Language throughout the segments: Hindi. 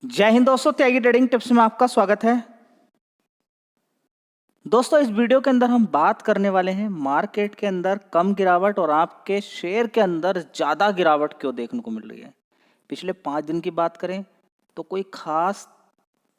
जय हिंद दोस्तों, त्यागी ट्रेडिंग टिप्स में आपका स्वागत है। दोस्तों, इस वीडियो के अंदर हम बात करने वाले हैं मार्केट के अंदर कम गिरावट और आपके शेयर के अंदर ज़्यादा गिरावट क्यों देखने को मिल रही है। पिछले 5 दिन की बात करें तो कोई खास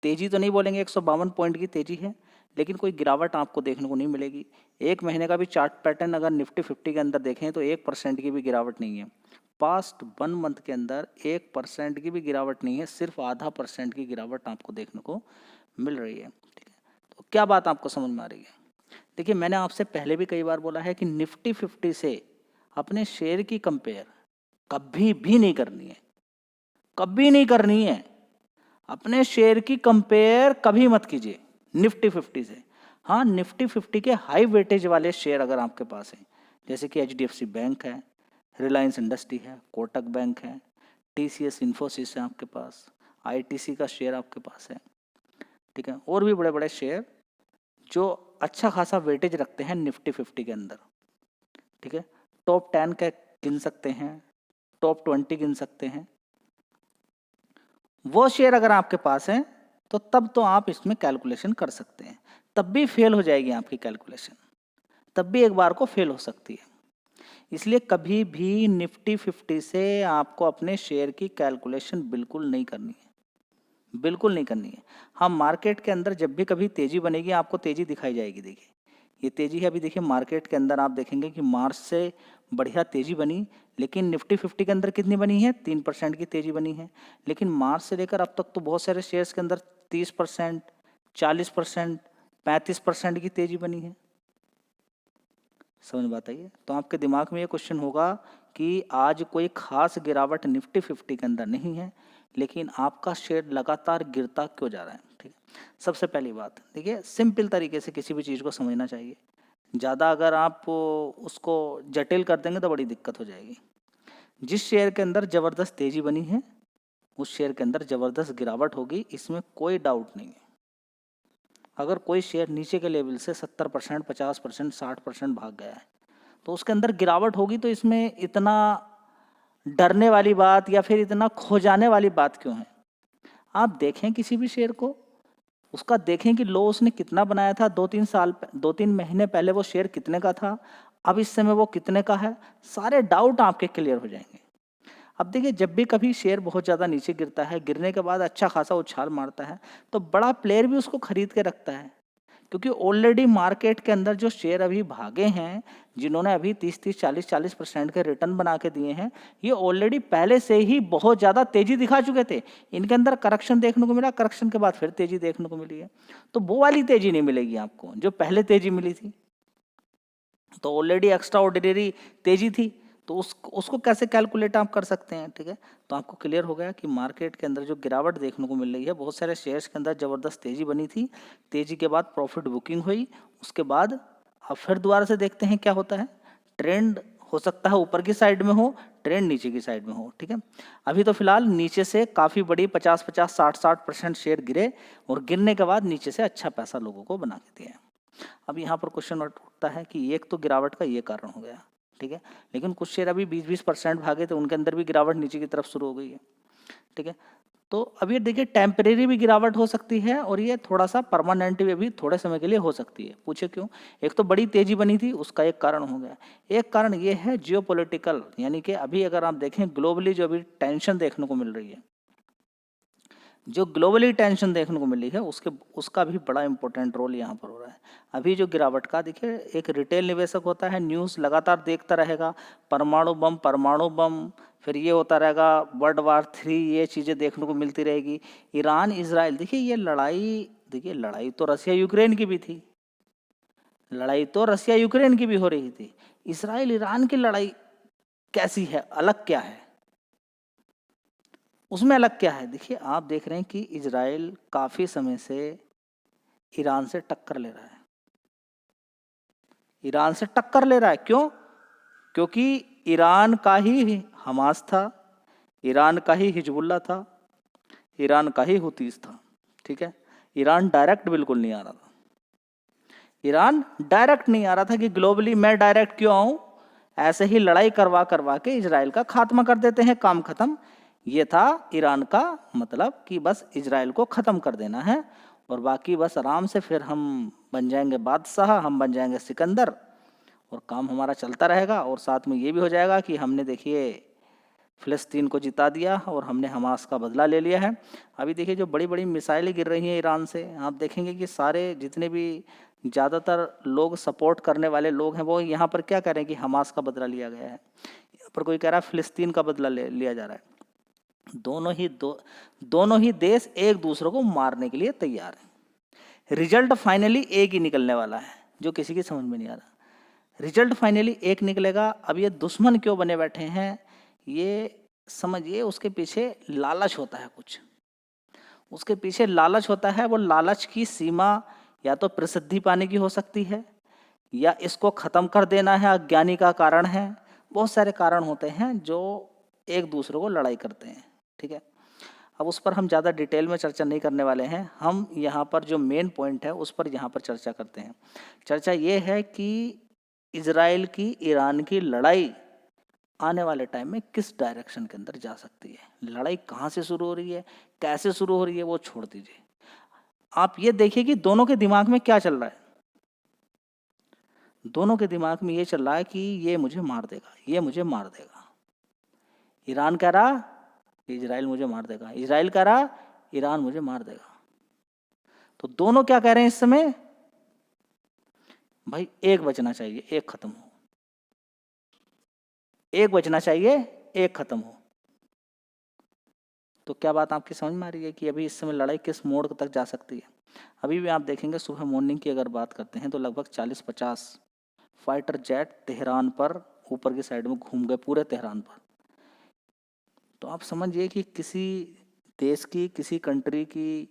तेजी तो नहीं बोलेंगे, 152 पॉइंट की तेजी है, लेकिन कोई गिरावट आपको देखने को नहीं मिलेगी। एक महीने का भी चार्ट पैटर्न अगर निफ्टी 50 के अंदर देखें तो 1% की भी गिरावट नहीं है। पास्ट 1 मंथ के अंदर 1% की भी गिरावट नहीं है, सिर्फ आधा % की गिरावट आपको देखने को मिल रही है। ठीक है, तो क्या बात आपको समझ में आ रही है? देखिए, मैंने आपसे पहले भी कई बार बोला है कि निफ्टी 50 से अपने शेयर की कंपेयर कभी भी नहीं करनी है, कभी नहीं करनी है। अपने शेयर की कंपेयर कभी मत कीजिए निफ्टी 50 से। हाँ, निफ्टी 50 के हाई वेटेज वाले शेयर अगर आपके पास हैं, जैसे कि HDFC बैंक है, रिलायंस इंडस्ट्री है, कोटक बैंक है, TCS इन्फोसिस है आपके पास, ITC का शेयर आपके पास है, ठीक है, और भी बड़े बड़े शेयर जो अच्छा खासा वेटेज रखते हैं निफ्टी 50 के अंदर। ठीक है, टॉप 10 का गिन सकते हैं, टॉप 20 गिन सकते हैं। वो शेयर अगर आपके पास है तो तब तो आप इसमें कैलकुलेशन कर सकते हैं, तब भी फेल हो जाएगी आपकी कैलकुलेशन, तब भी एक बार को फेल हो सकती है। इसलिए कभी भी निफ्टी 50 से आपको अपने शेयर की कैलकुलेशन बिल्कुल नहीं करनी है, बिल्कुल नहीं करनी है। हाँ, मार्केट के अंदर जब भी कभी तेजी बनेगी आपको तेजी दिखाई जाएगी। देखिए, ये तेजी है। अभी देखिए मार्केट के अंदर आप देखेंगे कि मार्च से बढ़िया तेजी बनी, लेकिन निफ्टी 50 के अंदर कितनी बनी है? 3% की तेजी बनी है। लेकिन मार्च से लेकर अब तक तो बहुत सारे शेयर्स के अंदर 30%, 40%, 35% की तेजी बनी है। समझ बात आई है? तो आपके दिमाग में ये क्वेश्चन होगा कि आज कोई खास गिरावट निफ्टी 50 के अंदर नहीं है, लेकिन आपका शेयर लगातार गिरता क्यों जा रहा है। ठीक है, सबसे पहली बात देखिए, सिंपल तरीके से किसी भी चीज़ को समझना चाहिए। ज़्यादा अगर आप उसको जटिल कर देंगे तो बड़ी दिक्कत हो जाएगी। जिस शेयर के अंदर ज़बरदस्त तेज़ी बनी है उस शेयर के अंदर ज़बरदस्त गिरावट होगी, इसमें कोई डाउट नहीं है। अगर कोई शेयर नीचे के लेवल से 70%, 50%, 60% भाग गया है तो उसके अंदर गिरावट होगी, तो इसमें इतना डरने वाली बात या फिर इतना खो जाने वाली बात क्यों है? आप देखें किसी भी शेयर को, उसका देखें कि लो उसने कितना बनाया था 2-3 महीने पहले वो शेयर कितने का था, अब इस समय वो कितने का है। सारे डाउट आपके क्लियर हो जाएंगे। अब देखिए, जब भी कभी शेयर बहुत ज़्यादा नीचे गिरता है, गिरने के बाद अच्छा खासा उछाल मारता है, तो बड़ा प्लेयर भी उसको खरीद के रखता है, क्योंकि ऑलरेडी मार्केट के अंदर जो शेयर अभी भागे हैं, जिन्होंने अभी 30-30, 40-40% के रिटर्न बना के दिए हैं, ये ऑलरेडी पहले से ही बहुत ज़्यादा तेजी दिखा चुके थे। इनके अंदर करेक्शन देखने को मिला, करेक्शन के बाद फिर तेजी देखने को मिली है। तो वो वाली तेजी नहीं मिलेगी आपको जो पहले तेजी मिली थी, तो ऑलरेडी एक्स्ट्रा ऑर्डिनरी तेजी थी, तो उसको कैसे कैलकुलेट आप कर सकते हैं। ठीक है, तो आपको क्लियर हो गया कि मार्केट के अंदर जो गिरावट देखने को मिल रही है, बहुत सारे शेयर्स के अंदर ज़बरदस्त तेजी बनी थी, तेजी के बाद प्रॉफिट बुकिंग हुई, उसके बाद अब फिर दोबारा से देखते हैं क्या होता है। ट्रेंड हो सकता है ऊपर की साइड में हो, ट्रेंड नीचे की साइड में हो। ठीक है, अभी तो फिलहाल नीचे से काफ़ी बड़ी 50-50, 60-60% शेयर गिरे, और गिरने के बाद नीचे से अच्छा पैसा लोगों को बना के दिया। अब यहाँ पर क्वेश्चन उठता है कि एक तो गिरावट का ये कारण हो गया, ठीक है, लेकिन कुछ शेयर अभी 20-20% भागे थे, उनके अंदर भी गिरावट नीचे की तरफ शुरू हो गई है। ठीक है, तो अब ये देखिए, टेम्परेरी भी गिरावट हो सकती है और ये थोड़ा सा परमानेंट भी थोड़े समय के लिए हो सकती है। पूछे क्यों? एक तो बड़ी तेजी बनी थी, उसका एक कारण हो गया। एक कारण ये है जियोपॉलिटिकल, यानी कि अभी अगर आप देखें ग्लोबली जो अभी टेंशन देखने को मिल रही है, जो ग्लोबली टेंशन देखने को मिली है, उसका भी बड़ा इंपॉर्टेंट रोल यहाँ पर हो रहा है। अभी जो गिरावट का देखिए, एक रिटेल निवेशक होता है, न्यूज़ लगातार देखता रहेगा, परमाणु बम, फिर ये होता रहेगा, वर्ल्ड वार 3, ये चीज़ें देखने को मिलती रहेगी। ईरान इजराइल, देखिए ये लड़ाई, देखिए लड़ाई तो रसिया यूक्रेन की भी थी, लड़ाई तो रसिया यूक्रेन की भी हो रही थी। इसराइल ईरान की लड़ाई कैसी है, अलग क्या है, उसमें अलग क्या है? देखिए, आप देख रहे हैं कि इजराइल काफ़ी समय से ईरान से टक्कर ले रहा है, ईरान से टक्कर ले रहा है। क्यों? क्योंकि ईरान का ही हमास था, ईरान का ही हिजबुल्ला था, ईरान का ही हुतीस था। ठीक है, ईरान डायरेक्ट बिल्कुल नहीं आ रहा था, ईरान डायरेक्ट नहीं आ रहा था कि ग्लोबली मैं डायरेक्ट क्यों आऊं, ऐसे ही लड़ाई करवा करवा के इजराइल का खात्मा कर देते हैं, काम खत्म। ये था ईरान का मतलब कि बस इजराइल को ख़त्म कर देना है और बाकी बस आराम से फिर हम बन जाएंगे बादशाह, हम बन जाएंगे सिकंदर और काम हमारा चलता रहेगा। और साथ में ये भी हो जाएगा कि हमने देखिए फ़िलिस्तीन को जिता दिया और हमने हमास का बदला ले लिया है। अभी देखिए जो बड़ी बड़ी मिसाइलें गिर रही हैं ईरान से, आप देखेंगे कि सारे जितने भी ज़्यादातर लोग सपोर्ट करने वाले लोग हैं वो यहाँ पर क्या कह रहे हैं कि हमास का बदला लिया गया है, यहाँ पर कोई कह रहा है फ़िलिस्तीन का बदला लिया जा रहा है। दोनों ही देश एक दूसरे को मारने के लिए तैयार हैं। रिजल्ट फाइनली एक ही निकलने वाला है, जो किसी की समझ में नहीं आ रहा। रिजल्ट फाइनली एक निकलेगा। अब ये दुश्मन क्यों बने बैठे हैं ये समझिए, उसके पीछे लालच होता है कुछ, उसके पीछे लालच होता है। वो लालच की सीमा या तो प्रसिद्धि पाने की हो सकती है या इसको ख़त्म कर देना है, अज्ञानी का कारण है। बहुत सारे कारण होते हैं जो एक दूसरे को लड़ाई करते हैं, ठीक है। अब उस पर हम ज़्यादा डिटेल में चर्चा नहीं करने वाले हैं। हम यहाँ पर जो मेन पॉइंट है उस पर यहाँ पर चर्चा करते हैं। चर्चा ये है कि इजराइल की ईरान की लड़ाई आने वाले टाइम में किस डायरेक्शन के अंदर जा सकती है। लड़ाई कहाँ से शुरू हो रही है, कैसे शुरू हो रही है, वो छोड़ दीजिए। आप ये देखिए कि दोनों के दिमाग में क्या चल रहा है। दोनों के दिमाग में ये चल रहा है कि ये मुझे मार देगा, ये मुझे मार देगा। ईरान कह रहा इजराइल मुझे मार देगा, इजराइल कह रहा ईरान मुझे मार देगा। तो दोनों क्या कह रहे हैं इस समय, भाई एक बचना चाहिए, एक खत्म हो, एक बचना चाहिए, एक खत्म हो। तो क्या बात आपकी समझ में आ रही है कि अभी इस समय लड़ाई किस मोड़ तक जा सकती है। अभी भी आप देखेंगे सुबह मॉर्निंग की अगर बात करते हैं तो लगभग 40-50 फाइटर जेट तेहरान पर ऊपर की साइड में घूम गए, पूरे तेहरान पर। तो आप समझिए कि किसी देश की, किसी कंट्री की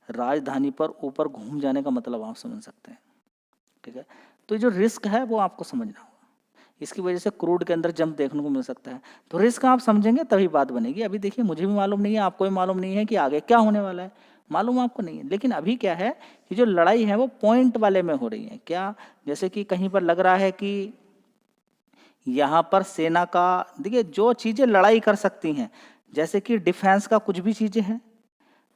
राजधानी पर ऊपर घूम जाने का मतलब आप समझ सकते हैं, ठीक है। तो जो रिस्क है वो आपको समझना होगा। इसकी वजह से क्रूड के अंदर जंप देखने को मिल सकता है। तो रिस्क आप समझेंगे तभी बात बनेगी। अभी देखिए मुझे भी मालूम नहीं है, आपको भी मालूम नहीं है कि आगे क्या होने वाला है, मालूम आपको नहीं है। लेकिन अभी क्या है कि जो लड़ाई है वो पॉइंट वाले में हो रही है। क्या, जैसे कि कहीं पर लग रहा है कि यहाँ पर सेना का, देखिए जो चीज़ें लड़ाई कर सकती हैं, जैसे कि डिफेंस का कुछ भी चीज़ें हैं,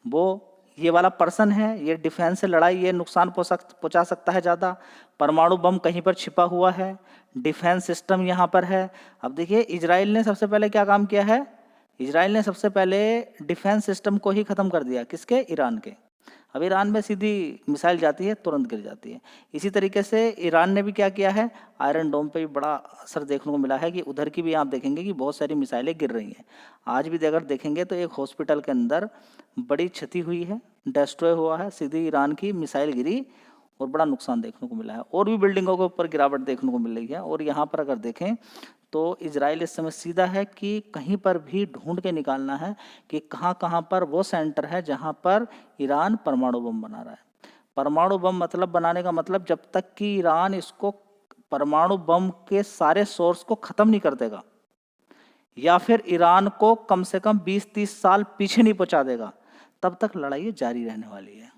वो ये वाला पर्सन है, ये डिफेंस से लड़ाई, ये नुकसान पहुंचा सकता है ज़्यादा। परमाणु बम कहीं पर छिपा हुआ है, डिफेंस सिस्टम यहाँ पर है। अब देखिए इजराइल ने सबसे पहले क्या काम किया है, इजराइल ने सबसे पहले डिफेंस सिस्टम को ही ख़त्म कर दिया। किसके, ईरान के। अब ईरान में सीधी मिसाइल जाती है, तुरंत गिर जाती है। इसी तरीके से ईरान ने भी क्या किया है, आयरन डोम पे भी बड़ा असर देखने को मिला है कि उधर की भी आप देखेंगे कि बहुत सारी मिसाइलें गिर रही हैं। आज भी अगर देखेंगे तो एक हॉस्पिटल के अंदर बड़ी क्षति हुई है, डिस्ट्रॉय हुआ है, सीधी ईरान की मिसाइल गिरी और बड़ा नुकसान देखने को मिला है। और भी बिल्डिंगों के ऊपर गिरावट देखने को मिल रही है। और यहाँ पर अगर देखें तो इजराइल इस समय सीधा है कि कहीं पर भी ढूंढ के निकालना है कि कहाँ कहाँ पर वो सेंटर है जहाँ पर ईरान परमाणु बम बना रहा है। परमाणु बम मतलब बनाने का मतलब, जब तक कि ईरान इसको परमाणु बम के सारे सोर्स को ख़त्म नहीं कर देगा या फिर ईरान को कम से कम 20-30 साल पीछे नहीं पहुंचा देगा, तब तक लड़ाई जारी रहने वाली है।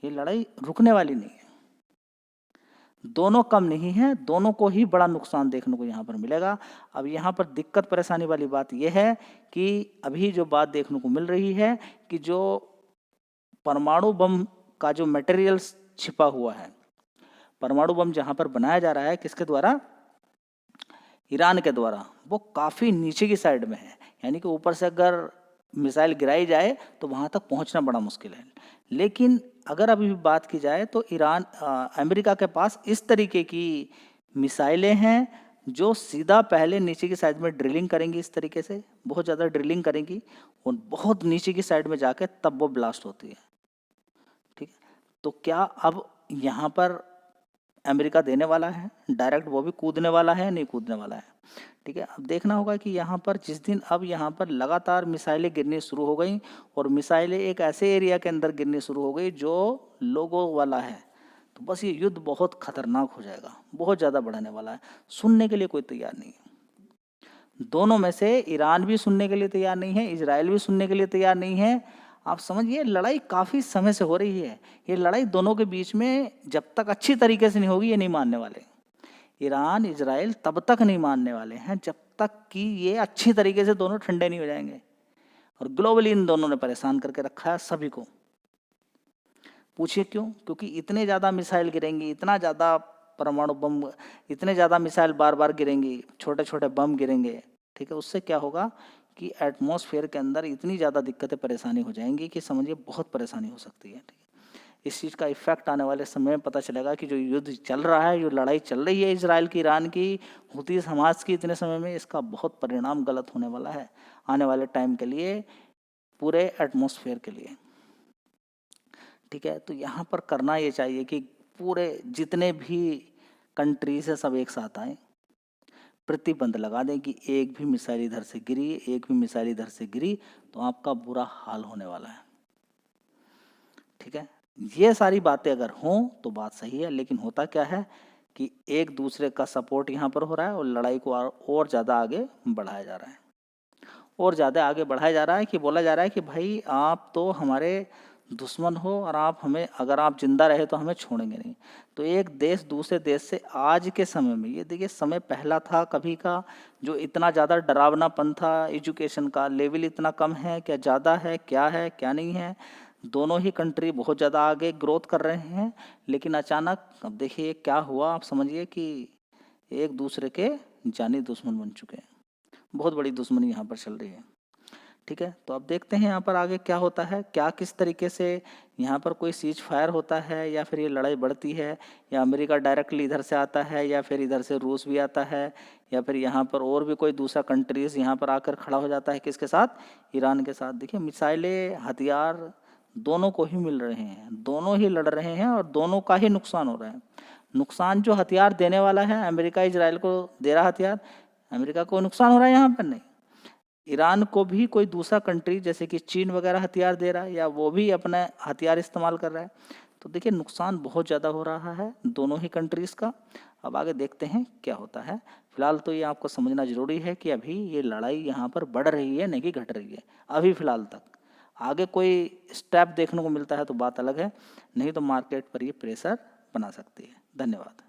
ये लड़ाई रुकने वाली नहीं है। दोनों कम नहीं है, दोनों को ही बड़ा नुकसान देखने को यहाँ पर मिलेगा। अब यहाँ पर दिक्कत परेशानी वाली बात यह है कि अभी जो बात देखने को मिल रही है कि जो परमाणु बम का जो मटेरियल छिपा हुआ है, परमाणु बम जहाँ पर बनाया जा रहा है, किसके द्वारा, ईरान के द्वारा, वो काफ़ी नीचे की साइड में है। यानी कि ऊपर से अगर मिसाइल गिराई जाए तो वहाँ तक पहुँचना बड़ा मुश्किल है। लेकिन अगर अभी भी बात की जाए तो ईरान, अमेरिका के पास इस तरीके की मिसाइलें हैं जो सीधा पहले नीचे की साइड में ड्रिलिंग करेंगी, इस तरीके से बहुत ज़्यादा ड्रिलिंग करेंगी और बहुत नीचे की साइड में जाके तब वो ब्लास्ट होती है, ठीक है। तो क्या अब यहाँ पर अमेरिका देने वाला है डायरेक्ट, वो भी कूदने वाला है, नहीं कूदने वाला है, ठीक है। अब देखना होगा कि यहाँ पर जिस दिन अब यहाँ पर लगातार मिसाइलें गिरनी शुरू हो गई और मिसाइलें एक ऐसे एरिया के अंदर गिरनी शुरू हो गई जो लोगों वाला है, तो बस ये युद्ध बहुत खतरनाक हो जाएगा, बहुत ज़्यादा बढ़ने वाला है। सुनने के लिए कोई तैयार नहीं है। दोनों में से ईरान भी सुनने के लिए तैयार नहीं है, इजराइल भी सुनने के लिए तैयार नहीं है। आप समझिए लड़ाई काफ़ी समय से हो रही है। ये लड़ाई दोनों के बीच में जब तक अच्छी तरीके से नहीं होगी, ये नहीं मानने वाले। ईरान इजराइल तब तक नहीं मानने वाले हैं जब तक कि ये अच्छी तरीके से दोनों ठंडे नहीं हो जाएंगे। और ग्लोबली इन दोनों ने परेशान करके रखा है सभी को। पूछिए क्यों? क्योंकि इतने ज़्यादा मिसाइल गिरेंगी, इतना ज़्यादा परमाणु बम, इतने ज़्यादा मिसाइल बार बार गिरेंगी, छोटे छोटे बम गिरेंगे, ठीक है। उससे क्या होगा कि एटमॉस्फेयर के अंदर इतनी ज़्यादा दिक्कतें परेशानी हो जाएंगी कि समझिए बहुत परेशानी हो सकती है, ठीक है। इस चीज़ का इफेक्ट आने वाले समय में पता चलेगा कि जो युद्ध चल रहा है, जो लड़ाई चल रही है इजराइल की, ईरान की, हुती हमास की, इतने समय में इसका बहुत परिणाम गलत होने वाला है आने वाले टाइम के लिए, पूरे एटमॉस्फेयर के लिए, ठीक है। तो यहाँ पर करना ये चाहिए कि पूरे जितने भी कंट्रीज है सब एक साथ आए, प्रतिबंध लगा दें कि एक भी मिसाइल इधर से गिरी, एक भी मिसाइल इधर से गिरी तो आपका बुरा हाल होने वाला है, ठीक है। ये सारी बातें अगर हों तो बात सही है, लेकिन होता क्या है कि एक दूसरे का सपोर्ट यहाँ पर हो रहा है और लड़ाई को और ज़्यादा आगे बढ़ाया जा रहा है, और ज़्यादा आगे बढ़ाया जा रहा है कि बोला जा रहा है कि भाई आप तो हमारे दुश्मन हो और आप हमें, अगर आप जिंदा रहे तो हमें छोड़ेंगे नहीं। तो एक देश दूसरे देश से आज के समय में, ये देखिए समय पहला था कभी का जो इतना ज़्यादा डरावनापन था, एजुकेशन का लेवल इतना कम है, क्या ज़्यादा है, क्या नहीं है, दोनों ही कंट्री बहुत ज़्यादा आगे ग्रोथ कर रहे हैं। लेकिन अचानक अब देखिए क्या हुआ, आप समझिए कि एक दूसरे के जानी दुश्मन बन चुके हैं, बहुत बड़ी दुश्मनी यहाँ पर चल रही है, ठीक है। तो अब देखते हैं यहाँ पर आगे क्या होता है, क्या किस तरीके से यहाँ पर कोई सीज फायर होता है, या फिर ये लड़ाई बढ़ती है, या अमेरिका डायरेक्टली इधर से आता है, या फिर इधर से रूस भी आता है, या फिर यहाँ पर और भी कोई दूसरा कंट्रीज यहाँ पर आकर खड़ा हो जाता है, किसके साथ? ईरान के साथ। देखिए मिसाइलें, हथियार दोनों को ही मिल रहे हैं, दोनों ही लड़ रहे हैं और दोनों का ही नुकसान हो रहा है। नुकसान जो हथियार देने वाला है, अमेरिका इजराइल को दे रहा हथियार, अमेरिका को नुकसान हो रहा है यहाँ पर नहीं। ईरान को भी कोई दूसरा कंट्री जैसे कि चीन वगैरह हथियार दे रहा है, या वो भी अपने हथियार इस्तेमाल कर रहा है। तो देखिए नुकसान बहुत ज़्यादा हो रहा है दोनों ही कंट्रीज़ का। अब आगे देखते हैं क्या होता है। फिलहाल तो ये आपको समझना ज़रूरी है कि अभी ये लड़ाई यहाँ पर बढ़ रही है, नहीं कि घट रही है अभी फ़िलहाल तक। आगे कोई स्टेप देखने को मिलता है तो बात अलग है, नहीं तो मार्केट पर ये प्रेशर बना सकती है। धन्यवाद।